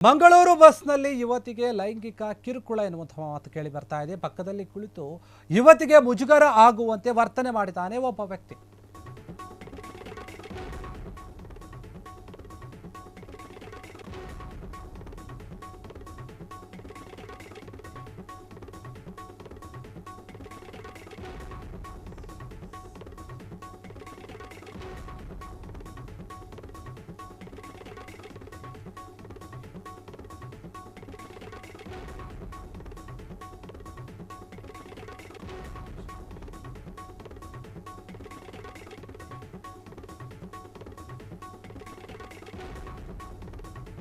ಮಂಗಳೂರು ಬಸ್ನಲ್ಲಿ ಯುವತಿಗೆ ಲೈಂಗಿಕ ಕಿರುಕುಳ ಎನ್ನುವಂತಹ ಮಾತು ಕೇಳಿ ಬರ್ತಾ ಇದೆ. ಪಕ್ಕದಲ್ಲಿ ಕುಳಿತು ಯುವತಿಗೆ ಮುಜುಗರ ಆಗುವಂತೆ ವರ್ತನೆ ಮಾಡಿದ್ದಾನೆ ಒಬ್ಬ ವ್ಯಕ್ತಿ.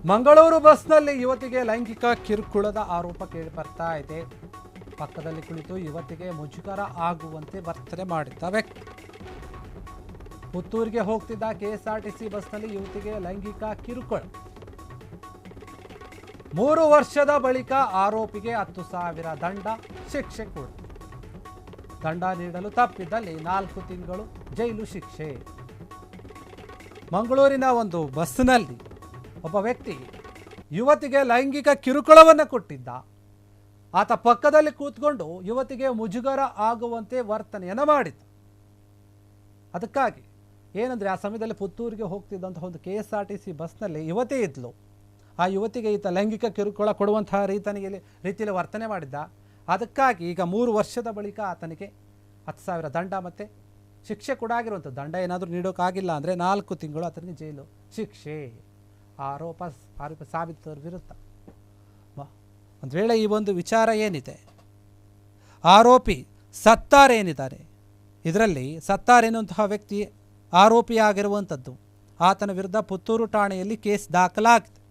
ಮಂಗಳೂರು ಬಸ್ನಲ್ಲಿ ಯುವತಿಗೆ ಲೈಂಗಿಕ ಕಿರುಕುಳದ ಆರೋಪ ಕೇಳಿ ಬರ್ತಾ ಇದೆ. ಪಕ್ಕದಲ್ಲಿ ಕುಳಿತು ಯುವತಿಗೆ ಮುಜುಗರ ಆಗುವಂತೆ ವರ್ತನೆ ಮಾಡಿದ್ದ ವ್ಯಕ್ತಿ. ಪುತ್ತೂರಿಗೆ ಹೋಗ್ತಿದ್ದ ಕೆಎಸ್ಆರ್ಟಿಸಿ ಬಸ್ನಲ್ಲಿ ಯುವತಿಗೆ ಲೈಂಗಿಕ ಕಿರುಕುಳ. 3 ವರ್ಷದ ಬಳಿಕ ಆರೋಪಿಗೆ 10,000 ದಂಡ, ಶಿಕ್ಷೆ ಕೂಡ. ದಂಡ ನೀಡಲು ತಪ್ಪಿದ್ದಲ್ಲಿ 4 ತಿಂಗಳು ಜೈಲು ಶಿಕ್ಷೆ. ಮಂಗಳೂರಿನ ಒಂದು ಬಸ್ನಲ್ಲಿ ಒಬ್ಬ ವ್ಯಕ್ತಿ ಯುವತಿಗೆ ಲೈಂಗಿಕ ಕಿರುಕುಳವನ್ನು ಕೊಟ್ಟಿದ್ದ. ಆತ ಪಕ್ಕದಲ್ಲಿ ಕೂತ್ಕೊಂಡು ಯುವತಿಗೆ ಮುಜುಗರ ಆಗುವಂತೆ ವರ್ತನೆಯನ್ನು ಮಾಡಿದ್ದ. ಅದಕ್ಕಾಗಿ ಏನಂದರೆ, ಆ ಸಮಯದಲ್ಲಿ ಪುತ್ತೂರಿಗೆ ಹೋಗ್ತಿದ್ದಂತಹ ಒಂದು KSRTC ಬಸ್ನಲ್ಲಿ ಯುವತಿ ಇದ್ಲು. ಆ ಯುವತಿಗೆ ಈತ ಲೈಂಗಿಕ ಕಿರುಕುಳ ಕೊಡುವಂತಹ ರೀತಿಯಲ್ಲಿ ವರ್ತನೆ ಮಾಡಿದ್ದ. ಅದಕ್ಕಾಗಿ ಈಗ 3 ವರ್ಷದ ಬಳಿಕ ಆತನಿಗೆ 10,000 ದಂಡ ಮತ್ತು ಶಿಕ್ಷೆ ಕೂಡ ಆಗಿರುವಂಥದ್ದು. ದಂಡ ಏನಾದರೂ ನೀಡೋಕ್ಕಾಗಿಲ್ಲ ಅಂದರೆ 4 ತಿಂಗಳು ಆತನಿಗೆ ಜೈಲು ಶಿಕ್ಷೆ. ಆರೋಪ ಸಾಬೀತರ ವಿರುದ್ಧ ಒಂದು ವೇಳೆ ಈ ಒಂದು ವಿಚಾರ ಏನಿದೆ, ಆರೋಪಿ ಸತ್ತಾರ್ ಏನಿದ್ದಾರೆ, ಇದರಲ್ಲಿ ಸತ್ತಾರ್ ಎನ್ನುವಂತಹ ವ್ಯಕ್ತಿ ಆರೋಪಿಯಾಗಿರುವಂಥದ್ದು. ಆತನ ವಿರುದ್ಧ ಪುತ್ತೂರು ಠಾಣೆಯಲ್ಲಿ ಕೇಸ್ ದಾಖಲಾಗಿದೆ.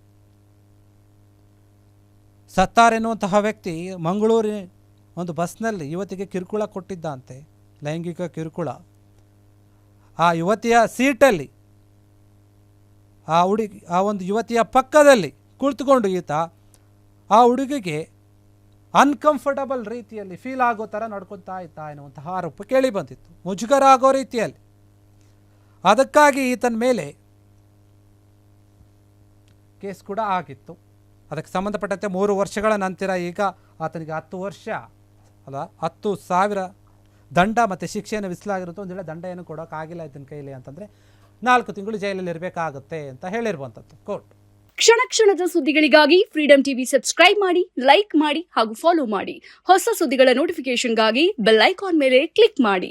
ಸತ್ತಾರ್ ಎನ್ನುವಂತಹ ವ್ಯಕ್ತಿ ಮಂಗಳೂರಿನ ಒಂದು ಬಸ್ನಲ್ಲಿ ಯುವತಿಗೆ ಕಿರುಕುಳ ಕೊಟ್ಟಿದ್ದಂತೆ, ಲೈಂಗಿಕ ಕಿರುಕುಳ. ಆ ಯುವತಿಯ ಸೀಟಲ್ಲಿ ಆ ಒಂದು ಯುವತಿಯ ಪಕ್ಕದಲ್ಲಿ ಕುಳಿತುಕೊಂಡು ಈತ ಆ ಹುಡುಗಿಗೆ ಅನ್ಕಂಫರ್ಟಬಲ್ ರೀತಿಯಲ್ಲಿ ಫೀಲ್ ಆಗೋ ಥರ ನಡ್ಕೊತಾ ಇದ್ದ ಎನ್ನುವಂತಹ ಆರೋಪ ಕೇಳಿ ಬಂದಿತ್ತು, ಮುಜುಗರ ಆಗೋ ರೀತಿಯಲ್ಲಿ. ಅದಕ್ಕಾಗಿ ಈತನ ಮೇಲೆ ಕೇಸ್ ಕೂಡ ಆಗಿತ್ತು. ಅದಕ್ಕೆ ಸಂಬಂಧಪಟ್ಟಂತೆ 3 ವರ್ಷಗಳ ನಂತರ ಈಗ ಆತನಿಗೆ 10,000 ದಂಡ ಮತ್ತು ಶಿಕ್ಷೆಯನ್ನು ವಿಧಿಸಲಾಗಿರುತ್ತೆ. ಒಂದು ವೇಳೆ ದಂಡ ಏನು ಕೊಡೋಕ್ಕಾಗಿಲ್ಲ ಈತನ ಕೈಲಿ ಅಂತಂದರೆ 4 ತಿಂಗಳು ಜೈಲಲ್ಲಿ ಇರಬೇಕಾಗುತ್ತೆ ಅಂತ ಹೇಳಿರುವಂಥದ್ದು ಕೋರ್ಟ್. ಕ್ಷಣ ಕ್ಷಣದ ಸುದ್ದಿಗಳಿಗಾಗಿ ಫ್ರೀಡಂ ಟಿವಿ ಸಬ್ಸ್ಕ್ರೈಬ್ ಮಾಡಿ, ಲೈಕ್ ಮಾಡಿ ಹಾಗೂ ಫಾಲೋ ಮಾಡಿ. ಹೊಸ ಸುದ್ದಿಗಳ ನೋಟಿಫಿಕೇಶನ್ಗಾಗಿ ಬೆಲ್ ಐಕಾನ್ ಮೇಲೆ ಕ್ಲಿಕ್ ಮಾಡಿ.